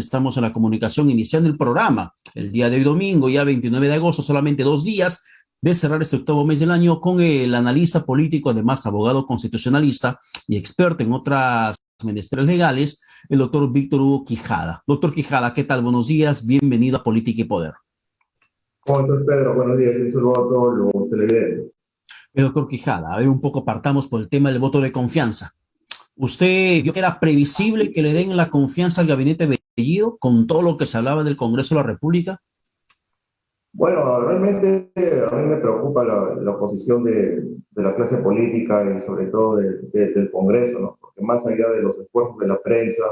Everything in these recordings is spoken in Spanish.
Estamos en la comunicación iniciando el programa. El día de hoy domingo, ya 29 de agosto, solamente 2 días de cerrar este octavo mes del año con el analista político, además abogado constitucionalista y experto en otras menesteres legales, el doctor Víctor Hugo Quijada. Doctor Quijada, ¿qué tal? Buenos días, bienvenido a Política y Poder. ¿Cómo estás, Pedro? Buenos días. Un saludo a todos los televidentes. Doctor Quijada, a ver, un poco partamos por el tema del voto de confianza. ¿Usted vio que era previsible que le den la confianza al gabinete Bellido con todo lo que se hablaba del Congreso de la República? Bueno, realmente a mí me preocupa la posición de la clase política y sobre todo del Congreso, ¿no? Porque más allá de los esfuerzos de la prensa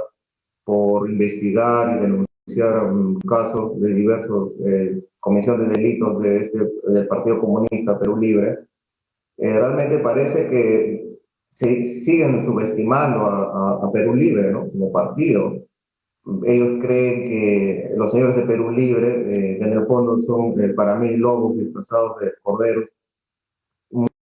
por investigar y denunciar un caso de diversos comisión de delitos del Partido Comunista Perú Libre, realmente parece que se siguen subestimando a Perú Libre, ¿no? Como partido. Ellos creen que los señores de Perú Libre, en el fondo son para mí lobos disfrazados de corderos.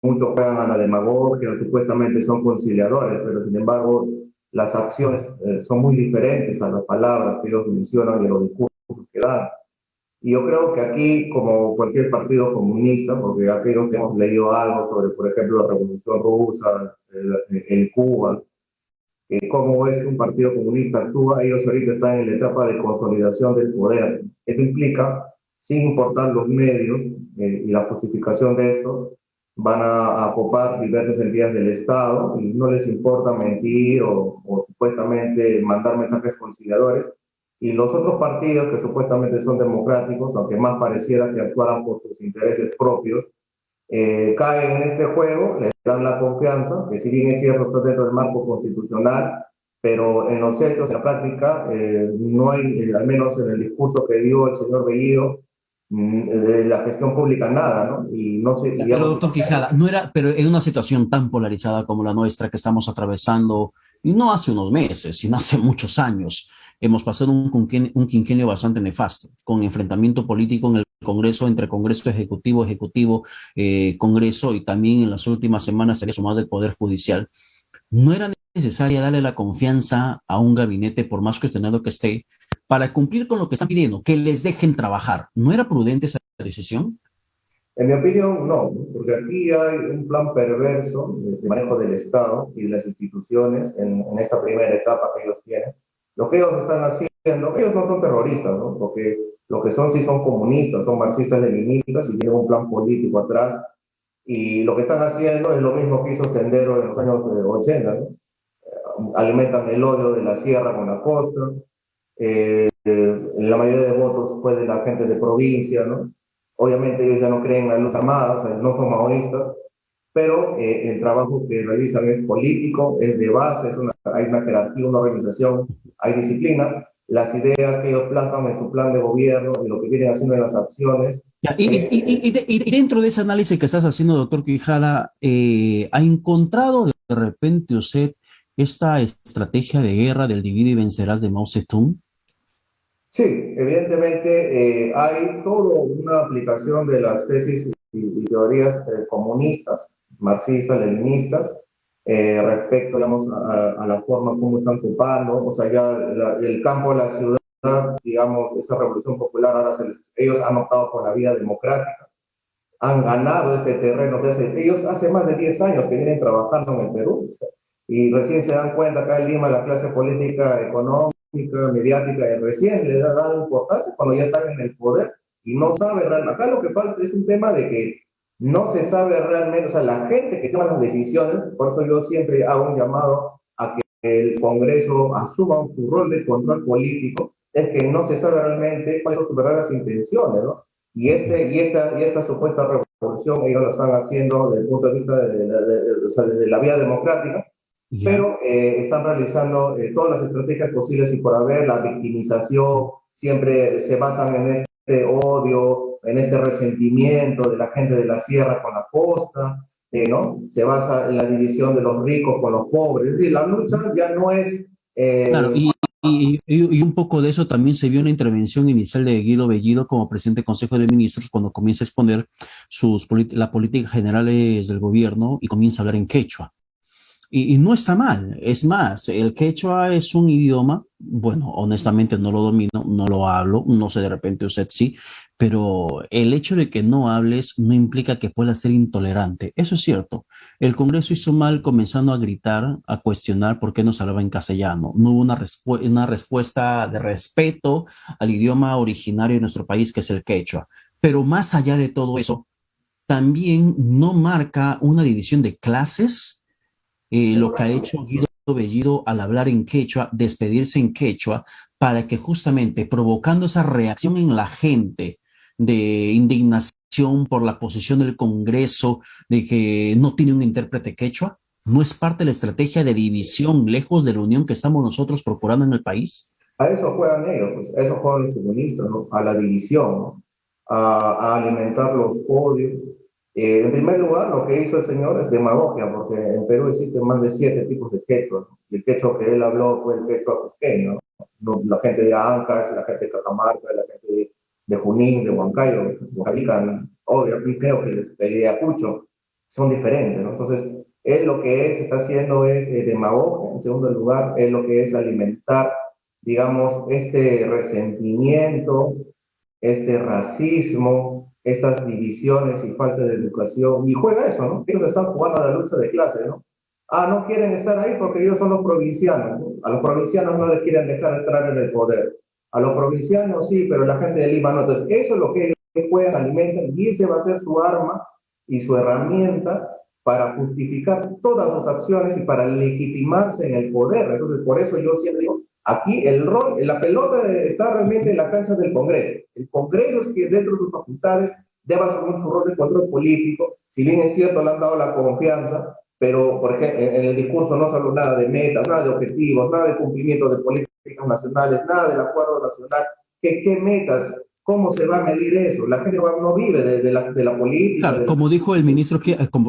Muchos juegan a la demagogia, supuestamente son conciliadores, pero sin embargo las acciones son muy diferentes a las palabras que ellos mencionan y a los discursos que dan. Y yo creo que aquí, como cualquier partido comunista, porque aquellos que hemos leído algo sobre, por ejemplo, la Revolución Rusa, en Cuba, cómo es que un partido comunista actúa, ellos ahorita están en la etapa de consolidación del poder. Eso implica, sin importar los medios y la justificación de esto, van a copar diversas entidades del Estado y no les importa mentir o supuestamente mandar mensajes conciliadores. Y los otros partidos que supuestamente son democráticos, aunque más pareciera que actuaran por sus intereses propios, caen en este juego, les dan la confianza, que si bien es cierto está dentro del marco constitucional, pero en los hechos, en la práctica, no hay, al menos en el discurso que dio el señor Bellido, de la gestión pública nada, ¿no? Y no sé, Pero, digamos, doctor Quijada, no era, pero en una situación tan polarizada como la nuestra que estamos atravesando, y no hace unos meses, sino hace muchos años, hemos pasado un quinquenio bastante nefasto, con enfrentamiento político en el Congreso, entre Congreso Ejecutivo, Congreso, y también en las últimas semanas se había sumado el Poder Judicial. ¿No era necesaria darle la confianza a un gabinete, por más cuestionado que esté, para cumplir con lo que están pidiendo, que les dejen trabajar? ¿No era prudente esa decisión? en mi opinión, no, porque aquí hay un plan perverso de manejo del Estado y de las instituciones en esta primera etapa que ellos tienen. Lo que ellos están haciendo, ellos no son terroristas, ¿no? Porque lo que son sí son comunistas, son marxistas-leninistas y tienen un plan político atrás. Y lo que están haciendo es lo mismo que hizo Sendero en los años 80, ¿no? Alimentan el odio de la sierra con la costa. La mayoría de votos fue de la gente de provincia, ¿no? Obviamente ellos ya no creen en la luz armada, o sea, no son maoístas, pero el trabajo que realizan es político, es de base, hay una jerarquía, una organización, hay disciplina. Las ideas que ellos plasman en su plan de gobierno y lo que vienen haciendo en las acciones. Ya, y dentro de ese análisis que estás haciendo, doctor Quijada, ¿ha encontrado de repente usted esta estrategia de guerra del divide y vencerás de Mao Zedong? Sí, evidentemente hay toda una aplicación de las tesis y teorías comunistas, marxistas, leninistas, respecto, digamos, a la forma como están ocupando, o sea, ya el campo de la ciudad, digamos, esa revolución popular, ahora ellos han optado por la vía democrática, han ganado este terreno desde ellos hace más de 10 años que vienen trabajando en el Perú, o sea, y recién se dan cuenta acá en Lima la clase política, económica, mediática, y recién le da importancia cuando ya están en el poder y no sabe realmente. Acá lo que falta es un tema de que no se sabe realmente, o sea, la gente que toma las decisiones, por eso yo siempre hago un llamado a que el Congreso asuma su rol de control político, es que no se sabe realmente cuáles son sus verdaderas intenciones, ¿no? Y esta supuesta revolución ellos lo están haciendo desde el punto de vista o sea, desde la vía democrática, Ya. pero están realizando todas las estrategias posibles y por haber, la victimización, siempre se basan en este odio, en este resentimiento de la gente de la sierra con la costa, ¿no? Se basa en la división de los ricos con los pobres, es decir, la lucha ya no es... Claro, Eh, y un poco de eso también se vio en la intervención inicial de Guido Bellido como presidente del Consejo de Ministros cuando comienza a exponer las políticas generales del gobierno y comienza a hablar en quechua. Y no está mal. Es más, el quechua es un idioma, bueno, honestamente no lo domino, no lo hablo, no sé, de repente usted sí, pero el hecho de que no hables no implica que puedas ser intolerante. Eso es cierto. El Congreso hizo mal comenzando a gritar, a cuestionar por qué no se hablaba en castellano. No hubo una respuesta de respeto al idioma originario de nuestro país, que es el quechua. Pero más allá de todo eso, también no marca una división de clases, Es lo que ha correcto. hecho Guido Bellido al hablar en quechua, despedirse en quechua, para que justamente provocando esa reacción en la gente de indignación por la posición del Congreso de que no tiene un intérprete quechua, ¿no es parte de la estrategia de división lejos de la unión que estamos nosotros procurando en el país? A eso juegan ellos, pues, a eso juegan los comunistas, ¿no? A la división, ¿no? A alimentar los odios. En primer lugar, lo que hizo el señor es demagogia, porque en Perú existen más de 7 tipos de quechua, ¿no? Y el quechua que él habló fue el quechua cusqueño, ¿no? La gente de Ancash, la gente de Cajamarca, la gente de Junín, de Huancayo, Huancalican, obvio, creo que les de Acucho, son diferentes, ¿no? Entonces, él lo que está haciendo es demagogia. En segundo lugar, él lo que es alimentar, digamos, este resentimiento, este racismo, estas divisiones y falta de educación. Y juega eso, ¿no? Ellos están jugando a la lucha de clase, ¿no? Ah, no quieren estar ahí porque ellos son los provincianos, ¿no? A los provincianos no les quieren dejar entrar en el poder. A los provincianos sí, pero la gente de Lima no. Entonces, eso es lo que ellos juegan, alimentan, y ese va a ser su arma y su herramienta para justificar todas sus acciones y para legitimarse en el poder. Entonces, por eso yo siempre digo, aquí el rol, la pelota está realmente en la cancha del Congreso. El Congreso es que dentro de sus facultades debe asumir su rol de control político. Si bien es cierto, le han dado la confianza, pero por ejemplo, en el discurso no se habló nada de metas, nada de objetivos, nada de cumplimiento de políticas nacionales, nada del acuerdo nacional. ¿Qué metas? ¿Cómo se va a medir eso? La gente no vive de la política. Claro, como dijo el ministro,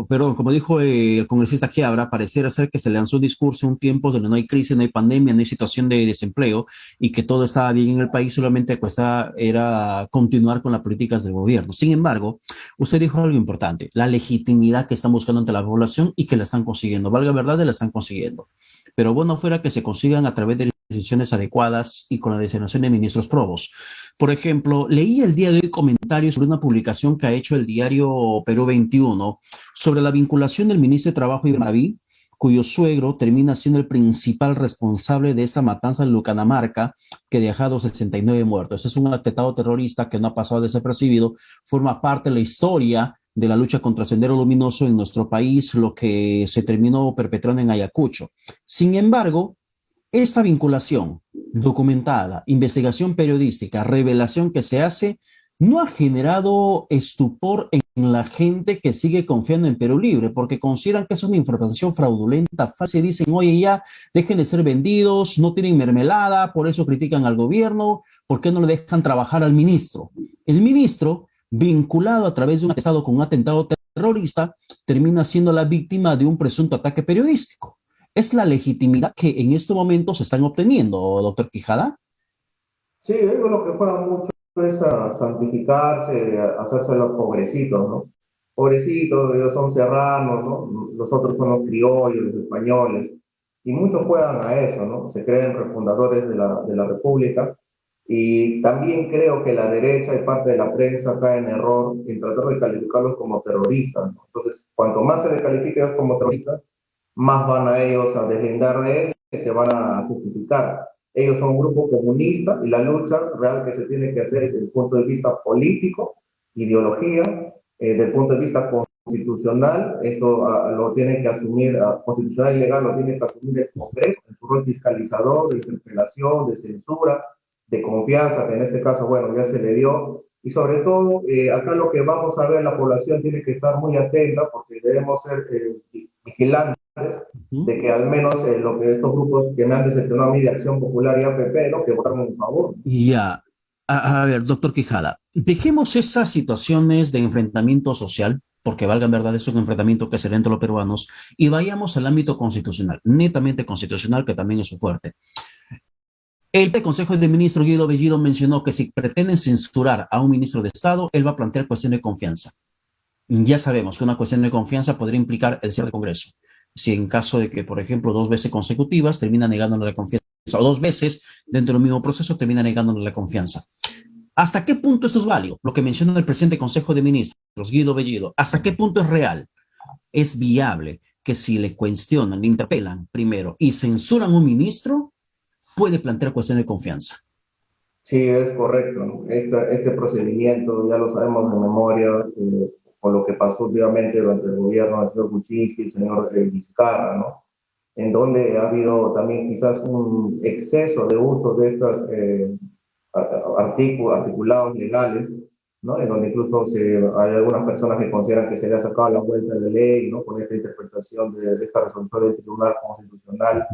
perdón, como dijo el congresista Quiabra, pareciera ser que se lanzó un discurso en tiempos donde no hay crisis, no hay pandemia, no hay situación de desempleo y que todo estaba bien en el país, solamente cuesta era continuar con las políticas del gobierno. Sin embargo, usted dijo algo importante, la legitimidad que están buscando ante la población y que la están consiguiendo. Valga verdad, la están consiguiendo. Pero bueno fuera que se consigan a través de decisiones adecuadas y con la designación de ministros probos. Por ejemplo, leí el día de hoy comentarios sobre una publicación que ha hecho el diario Perú 21 sobre la vinculación del ministro de Trabajo Iván David, cuyo suegro termina siendo el principal responsable de esta matanza en Lucanamarca, que ha dejado 69 muertos. Es un atentado terrorista que no ha pasado desapercibido, forma parte de la historia de la lucha contra Sendero Luminoso en nuestro país, lo que se terminó perpetrando en Ayacucho. Sin embargo, esta vinculación documentada, investigación periodística, revelación que se hace, no ha generado estupor en la gente que sigue confiando en Perú Libre, porque consideran que es una información fraudulenta, falsa, y dicen, oye, ya, dejen de ser vendidos, no tienen mermelada, por eso critican al gobierno, ¿por qué no le dejan trabajar al ministro? El ministro, vinculado a través de un atestado con un atentado terrorista, termina siendo la víctima de un presunto ataque periodístico. Es la legitimidad que en estos momentos se están obteniendo, doctor Quijada. Sí, ellos lo que juegan mucho es a santificarse, a hacerse los pobrecitos, ¿no? Pobrecitos, ellos son serranos, ¿no? Los otros son los criollos, los españoles, y muchos juegan a eso, ¿no? Se creen refundadores de la República, y también creo que la derecha y parte de la prensa cae en error en tratar de calificarlos como terroristas, ¿no? Entonces, cuanto más se les califique como terroristas, más van a ellos a deslindar de eso y se van a justificar. Ellos son un grupo comunista y la lucha real que se tiene que hacer es desde el punto de vista político, ideología, desde el punto de vista constitucional, esto lo tiene que asumir, constitucional y legal lo tiene que asumir el Congreso, en su rol fiscalizador, de interpelación, de censura, de confianza, que en este caso, bueno, ya se le dio. Y sobre todo, acá lo que vamos a ver, la población tiene que estar muy atenta porque debemos ser vigilantes de que al menos lo que estos grupos que me han decepcionado a mí de Acción Popular y APP, ¿no? Que votaron en favor. Ya, a ver, doctor Quijada, dejemos esas situaciones de enfrentamiento social, porque valga en verdad es un enfrentamiento que se da entre los peruanos, y vayamos al ámbito constitucional, netamente constitucional, que también es su fuerte. El Consejo de Ministros Guido Bellido mencionó que si pretenden censurar a un ministro de Estado, él va a plantear cuestión de confianza. Ya sabemos que una cuestión de confianza podría implicar el cierre del Congreso. si en caso de que, por ejemplo, 2 veces consecutivas termina negándole la confianza, o 2 veces dentro del mismo proceso termina negándole la confianza. ¿Hasta qué punto esto es válido? Lo que menciona el presidente del Consejo de Ministros, Guido Bellido, ¿hasta qué punto es real? ¿Es viable que si le cuestionan, le interpelan primero y censuran a un ministro, puede plantear cuestión de confianza? Sí, es correcto, ¿no? Este procedimiento ya lo sabemos de memoria, con lo que pasó últimamente durante el gobierno del señor Kuczynski y el señor Vizcarra, ¿no? En donde ha habido también quizás un exceso de uso de estos articulados legales, ¿no? En donde incluso hay algunas personas que consideran que se le ha sacado la vuelta de la ley, ¿no? Con esta interpretación de esta resolución del Tribunal Constitucional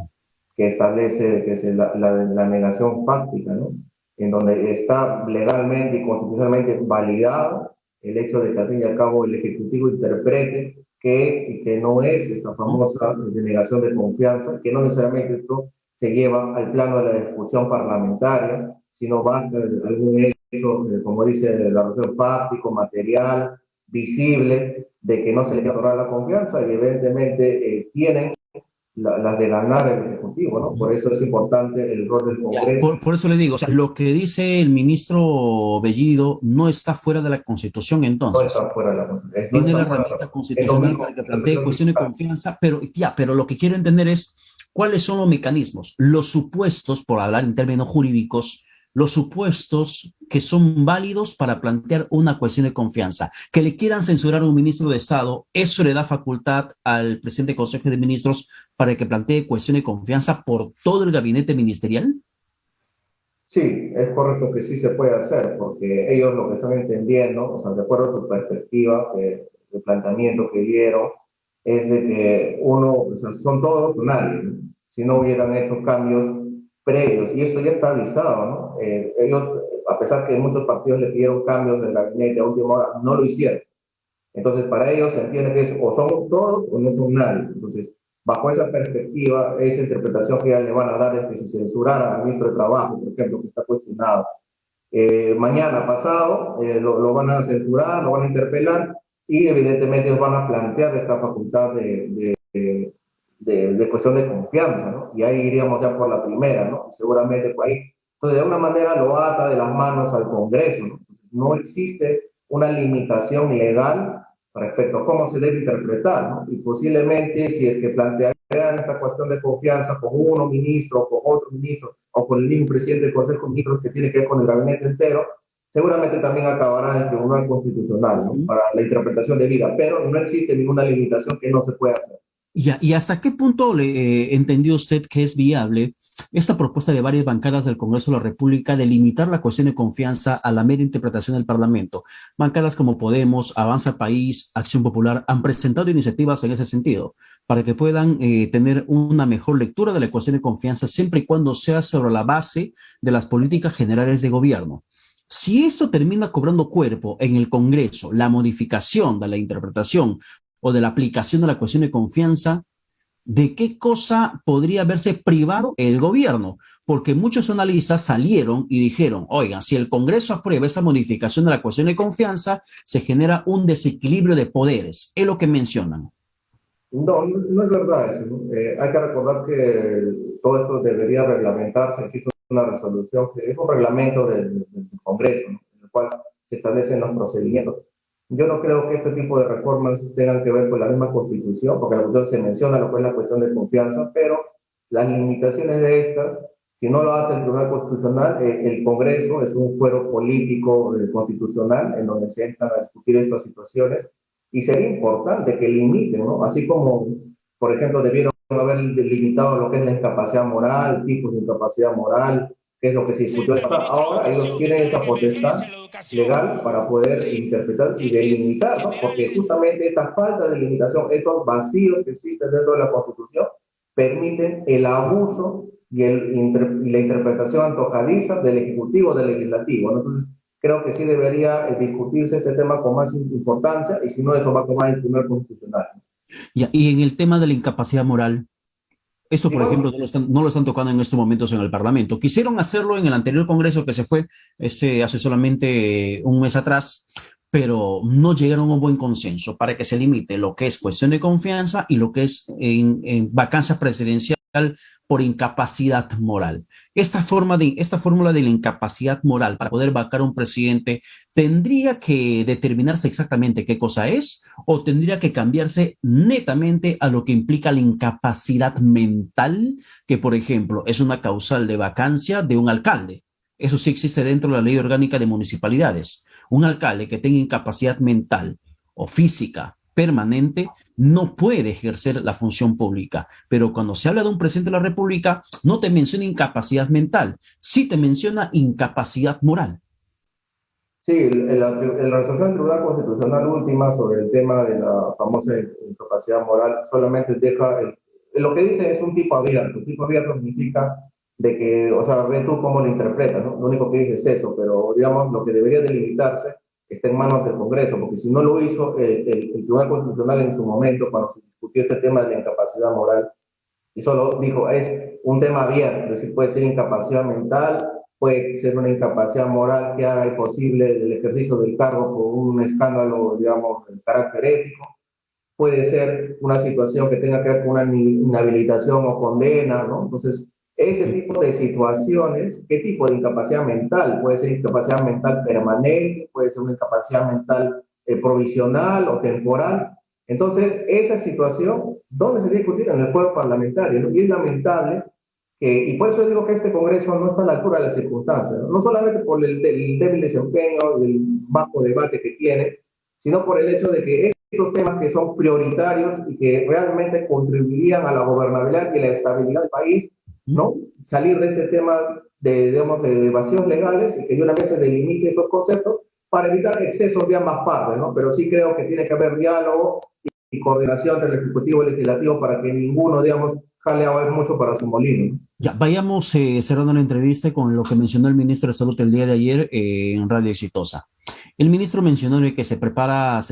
que establece que es la negación fáctica, ¿no? En donde está legalmente y constitucionalmente validado el hecho de que al fin y al cabo el Ejecutivo interprete qué es y qué no es esta famosa denegación de confianza, que no necesariamente esto se lleva al plano de la discusión parlamentaria, sino basta algún hecho, como dice la resolución, fáctico, material, visible, de que no se le otorga la confianza y evidentemente tienen las de ganar el Ejecutivo, ¿no? Por eso es importante el rol del Ya, Congreso. por eso le digo, o sea, lo que dice el ministro Bellido no está fuera de la Constitución No entonces. está fuera de la Constitución, no Tiene la está fuera de la herramienta Constitución. Es lo constitucional para mismo que que el plantee señor cuestión de Vizcarra. confianza, pero ya, pero lo que quiero entender es cuáles son los mecanismos, los supuestos, por hablar en términos jurídicos, los supuestos que son válidos para plantear una cuestión de confianza. Que le quieran censurar a un ministro de Estado, eso le da facultad al presidente del Consejo de Ministros para que plantee cuestión de confianza por todo el gabinete ministerial. Sí, es correcto que sí se puede hacer, porque ellos lo que están entendiendo, o sea, de acuerdo a su perspectiva, el planteamiento que dieron, es de que uno, o sea, son todos o nadie, ¿no? Si no hubieran hecho cambios previos, y esto ya está avisado, ¿no? Ellos, a pesar que muchos partidos le pidieron cambios del gabinete a última hora, no lo hicieron. Entonces, para ellos se entiende que es o somos todos o no son nadie. Entonces, bajo esa perspectiva, esa interpretación que ya le van a dar es que si censurara al ministro de Trabajo, por ejemplo, que está cuestionado, mañana pasado lo van a censurar, lo van a interpelar y evidentemente van a plantear esta facultad de cuestión de confianza, ¿no? Y ahí iríamos ya por la primera, ¿no? Y seguramente por ahí. Entonces, de alguna manera lo ata de las manos al Congreso, ¿no? No existe una limitación legal respecto a cómo se debe interpretar, ¿no? Y posiblemente si es que plantearían esta cuestión de confianza con uno ministro, con otro ministro, o con el mismo presidente del Consejo de Ministros que tiene que ver con el gabinete entero, seguramente también acabará en el Tribunal Constitucional, ¿no? Para la interpretación debida, pero no existe ninguna limitación que no se pueda hacer. ¿Y hasta qué punto le entendió usted que es viable esta propuesta de varias bancadas del Congreso de la República de limitar la cuestión de confianza a la mera interpretación del Parlamento? Bancadas como Podemos, Avanza País, Acción Popular han presentado iniciativas en ese sentido para que puedan tener una mejor lectura de la cuestión de confianza siempre y cuando sea sobre la base de las políticas generales de gobierno. Si esto termina cobrando cuerpo en el Congreso, la modificación de la interpretación o de la aplicación de la cuestión de confianza, ¿de qué cosa podría verse privado el gobierno? Porque muchos analistas salieron y dijeron, oigan, si el Congreso aprueba esa modificación de la cuestión de confianza, se genera un desequilibrio de poderes. Es lo que mencionan. No, no es verdad eso, ¿no? Hay que recordar que todo esto debería reglamentarse, existe una resolución, que es un reglamento del Congreso, ¿no? En el cual se establecen los procedimientos. Yo no creo que este tipo de reformas tengan que ver con la misma Constitución, porque la Constitución se menciona lo que es la cuestión de confianza, pero las limitaciones de estas, si no lo hace el Tribunal Constitucional, el Congreso es un fuero político constitucional en donde se entran a discutir estas situaciones y sería importante que limiten, ¿no? Así como, por ejemplo, debieron haber limitado lo que es la incapacidad moral, tipos de incapacidad moral, que es lo que se discutió. Ahora ellos tienen esa potestad legal para poder interpretar y delimitar, ¿no? Porque justamente esta falta de limitación, estos vacíos que existen dentro de la Constitución, permiten el abuso y la interpretación antojadiza del Ejecutivo, del Legislativo, ¿no? Entonces, creo que sí debería discutirse este tema con más importancia y si no, eso va a tomar el primer constitucional. Y en el tema de la incapacidad moral, esto, por ejemplo, Digamos, no lo están tocando en estos momentos en el Parlamento. Quisieron hacerlo en el anterior Congreso que se fue hace solamente un mes atrás, pero no llegaron a un buen consenso para que se limite lo que es cuestión de confianza y lo que es en vacancia presidencial por incapacidad moral. Esta fórmula de la incapacidad moral para poder vacar a un presidente tendría que determinarse exactamente qué cosa es o tendría que cambiarse netamente a lo que implica la incapacidad mental, que por ejemplo es una causal de vacancia de un alcalde. Eso sí existe dentro de la ley orgánica de municipalidades. Un alcalde que tenga incapacidad mental o física permanente no puede ejercer la función pública. Pero cuando se habla de un presidente de la República, no te menciona incapacidad mental, sí te menciona incapacidad moral. Sí, la resolución del Tribunal Constitucional última sobre el tema de la famosa incapacidad moral solamente deja, lo que dice es un tipo abierto. Un tipo abierto significa de que, o sea, ve tú cómo lo interpretas, ¿no? Lo único que dice es eso, pero digamos, lo que debería delimitarse está en manos del Congreso, porque si no lo hizo el Tribunal Constitucional en su momento, cuando se discutió este tema de la incapacidad moral, y solo dijo, es un tema abierto, es decir, puede ser incapacidad mental, puede ser una incapacidad moral que haga imposible el ejercicio del cargo por un escándalo, digamos, de carácter ético, puede ser una situación que tenga que ver con una inhabilitación o condena, ¿no? Entonces, ese tipo de situaciones, ¿qué tipo de incapacidad mental? Puede ser incapacidad mental permanente, puede ser una incapacidad mental provisional o temporal. Entonces, esa situación, ¿dónde se debe discutir? En el fuero parlamentario, ¿no? Y es lamentable y por eso digo que este Congreso no está a la altura de las circunstancias, ¿no? No solamente por el débil desempeño, el bajo debate que tiene, sino por el hecho de que estos temas que son prioritarios y que realmente contribuirían a la gobernabilidad y la estabilidad del país, ¿no? Salir de este tema de, digamos, de vacíos legales y que de una vez se delimite estos conceptos para evitar excesos de ambas partes, ¿no? Pero sí creo que tiene que haber diálogo y coordinación entre el Ejecutivo y el Legislativo para que ninguno, digamos, jale a ver mucho para su molino, ¿no? Ya, vayamos cerrando la entrevista con lo que mencionó el ministro de Salud el día de ayer en Radio Exitosa. El ministro mencionó que se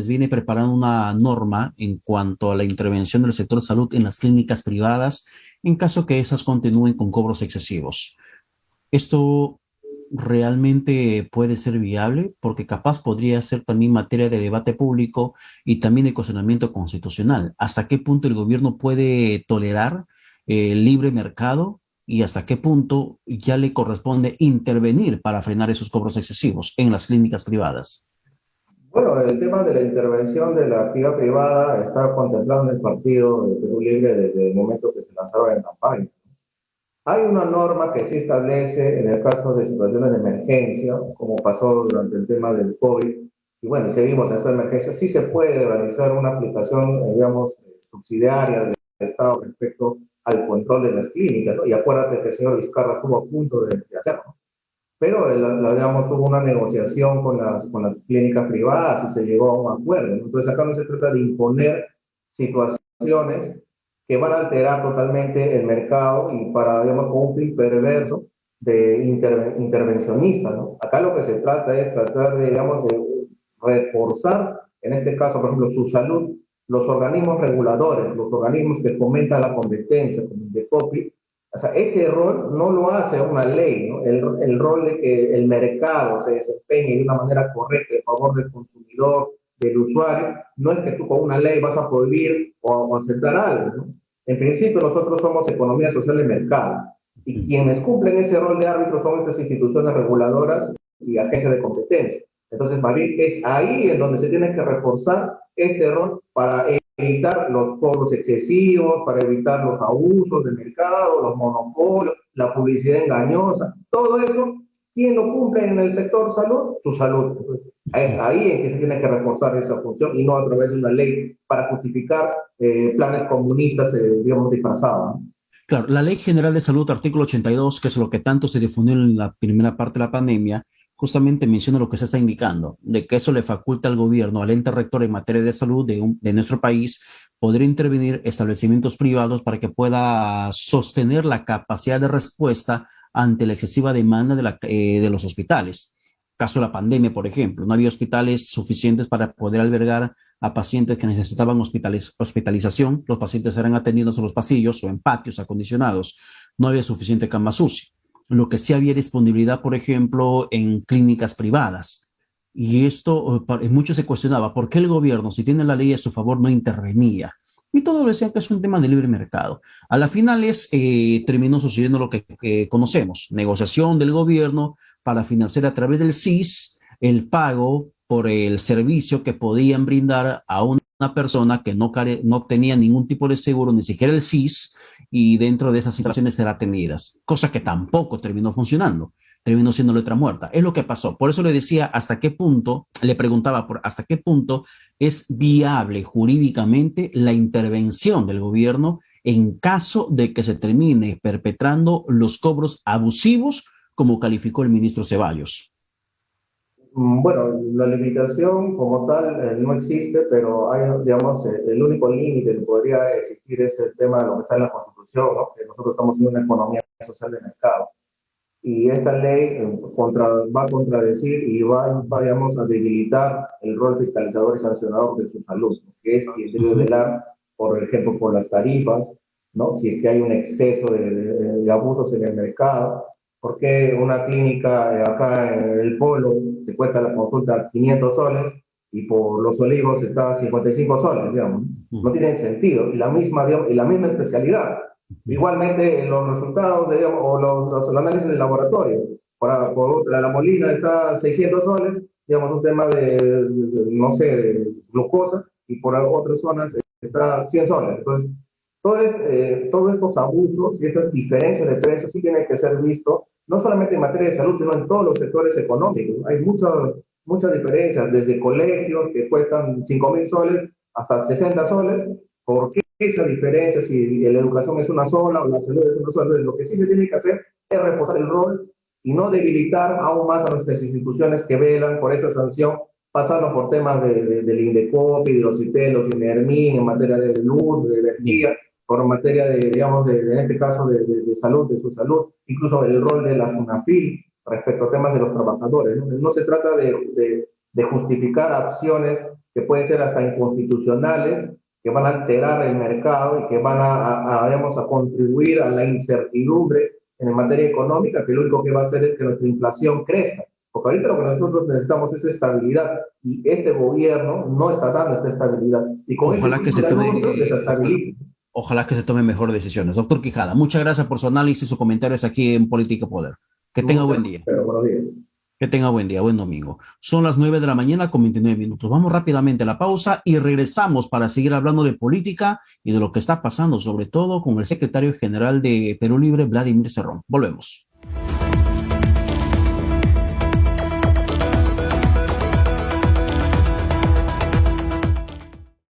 viene preparando una norma en cuanto a la intervención del sector salud en las clínicas privadas en caso que esas continúen con cobros excesivos. Esto realmente puede ser viable porque capaz podría ser también materia de debate público y también de cuestionamiento constitucional. ¿Hasta qué punto el gobierno puede tolerar el libre mercado y hasta qué punto ya le corresponde intervenir para frenar esos cobros excesivos en las clínicas privadas? Bueno, el tema de la intervención de la actividad privada está contemplado en el Partido de Perú Libre desde el momento que se lanzaron en campaña. Hay una norma que sí establece en el caso de situaciones de emergencia, como pasó durante el tema del COVID, y bueno, seguimos en esta emergencia, sí se puede realizar una aplicación, digamos, subsidiaria del Estado respecto al control de las clínicas, ¿no? Y acuérdate que el señor Vizcarra estuvo a punto de hacerlo, pero digamos, hubo una negociación con las clínicas privadas y se llegó a un acuerdo, ¿no? Entonces acá no se trata de imponer situaciones que van a alterar totalmente el mercado y para, digamos, con un fin perverso de intervencionista, ¿no? Acá lo que se trata es tratar de, digamos, de reforzar, en este caso, por ejemplo, su salud, los organismos reguladores, los organismos que fomentan la competencia, como el de COPI, o sea, ese rol no lo hace una ley, ¿no? El rol de que el mercado se desempeñe de una manera correcta en favor del consumidor, del usuario, no es que tú con una ley vas a prohibir o aceptar algo, ¿no? En principio nosotros somos economía social de mercado y quienes cumplen ese rol de árbitro son estas instituciones reguladoras y agencias de competencia. Entonces, más bien es ahí en donde se tiene que reforzar este rol para evitar los cobros excesivos, para evitar los abusos del mercado, los monopolios, la publicidad engañosa, todo eso, ¿quién lo cumple en el sector salud? Su salud. Entonces, es ahí en que se tiene que reforzar esa función y no a través de una ley para justificar planes comunistas, digamos, disfrazados, ¿no? Claro, la Ley General de Salud, artículo 82, que es lo que tanto se difundió en la primera parte de la pandemia, justamente menciona lo que se está indicando, de que eso le faculta al gobierno, al ente rector en materia de salud de nuestro país, poder intervenir establecimientos privados para que pueda sostener la capacidad de respuesta ante la excesiva demanda de los hospitales. Caso de la pandemia, por ejemplo, no había hospitales suficientes para poder albergar a pacientes que necesitaban hospitalización. Los pacientes eran atendidos en los pasillos o en patios acondicionados. No había suficiente cama UCI. Lo que sí había disponibilidad, por ejemplo, en clínicas privadas. Y esto, mucho se cuestionaba, ¿por qué el gobierno, si tiene la ley a su favor, no intervenía? Y todos decían que es un tema de libre mercado. A la final terminó sucediendo lo que conocemos, negociación del gobierno para financiar a través del CIS el pago por el servicio que podían brindar a una persona que no tenía ningún tipo de seguro, ni siquiera el CIS, y dentro de esas instalaciones eran atendidas, cosa que tampoco terminó funcionando, terminó siendo letra muerta. Es lo que pasó. Por eso le decía hasta qué punto, le preguntaba por hasta qué punto es viable jurídicamente la intervención del gobierno en caso de que se termine perpetrando los cobros abusivos, como calificó el ministro Ceballos. Bueno, la limitación como tal no existe, pero hay, digamos, el único límite que podría existir es el tema de lo que está en la Constitución, ¿no? Que nosotros estamos en una economía social de mercado. Y esta ley va a contradecir y va, digamos, a debilitar el rol fiscalizador y sancionador de su salud, que es quien debe velar, por ejemplo, por las tarifas, ¿no? Si es que hay un exceso de abusos en el mercado, porque una clínica acá en el Polo te cuesta la consulta 500 soles y por Los Olivos está a 55 soles, digamos. No tiene sentido. Y digamos, y la misma especialidad. Igualmente, los resultados, digamos, o los análisis de laboratorio, por la molina está a 600 soles, digamos, un tema no sé, de glucosa, y por otras zonas está a 100 soles. Entonces, todos estos abusos y estas diferencias de precios sí tienen que ser vistos, no solamente en materia de salud, sino en todos los sectores económicos. Hay muchas diferencias, desde colegios que cuestan 5.000 soles hasta 60 soles. ¿Por qué esa diferencia si la educación es una sola o la salud es una sola? Lo que sí se tiene que hacer es reforzar el rol y no debilitar aún más a nuestras instituciones que velan por esta sanción, pasando por temas del INDECOPI, de los CITEL, los INERMIN, en materia de luz, de energía, por materia digamos, en este caso de salud, de su salud, incluso el rol de la SUNAFIL respecto a temas de los trabajadores. No se trata de justificar acciones que pueden ser hasta inconstitucionales, que van a alterar el mercado y que van digamos, a contribuir a la incertidumbre en materia económica, que lo único que va a hacer es que nuestra inflación crezca. Porque ahorita lo que nosotros necesitamos es estabilidad y este gobierno no está dando esta estabilidad. Y con Ojalá este que tipo se de tome, anuncios desestabiliza. ojalá que se tomen mejores decisiones. Doctor Quijada, muchas gracias por su análisis y sus comentarios aquí en Política Poder. Que tenga buen día. Pero buenos días. Que tenga buen día, buen domingo. Son las 9 de la mañana con 29 minutos. Vamos rápidamente a la pausa y regresamos para seguir hablando de política y de lo que está pasando, sobre todo con el secretario general de Perú Libre, Vladimir Cerrón. Volvemos.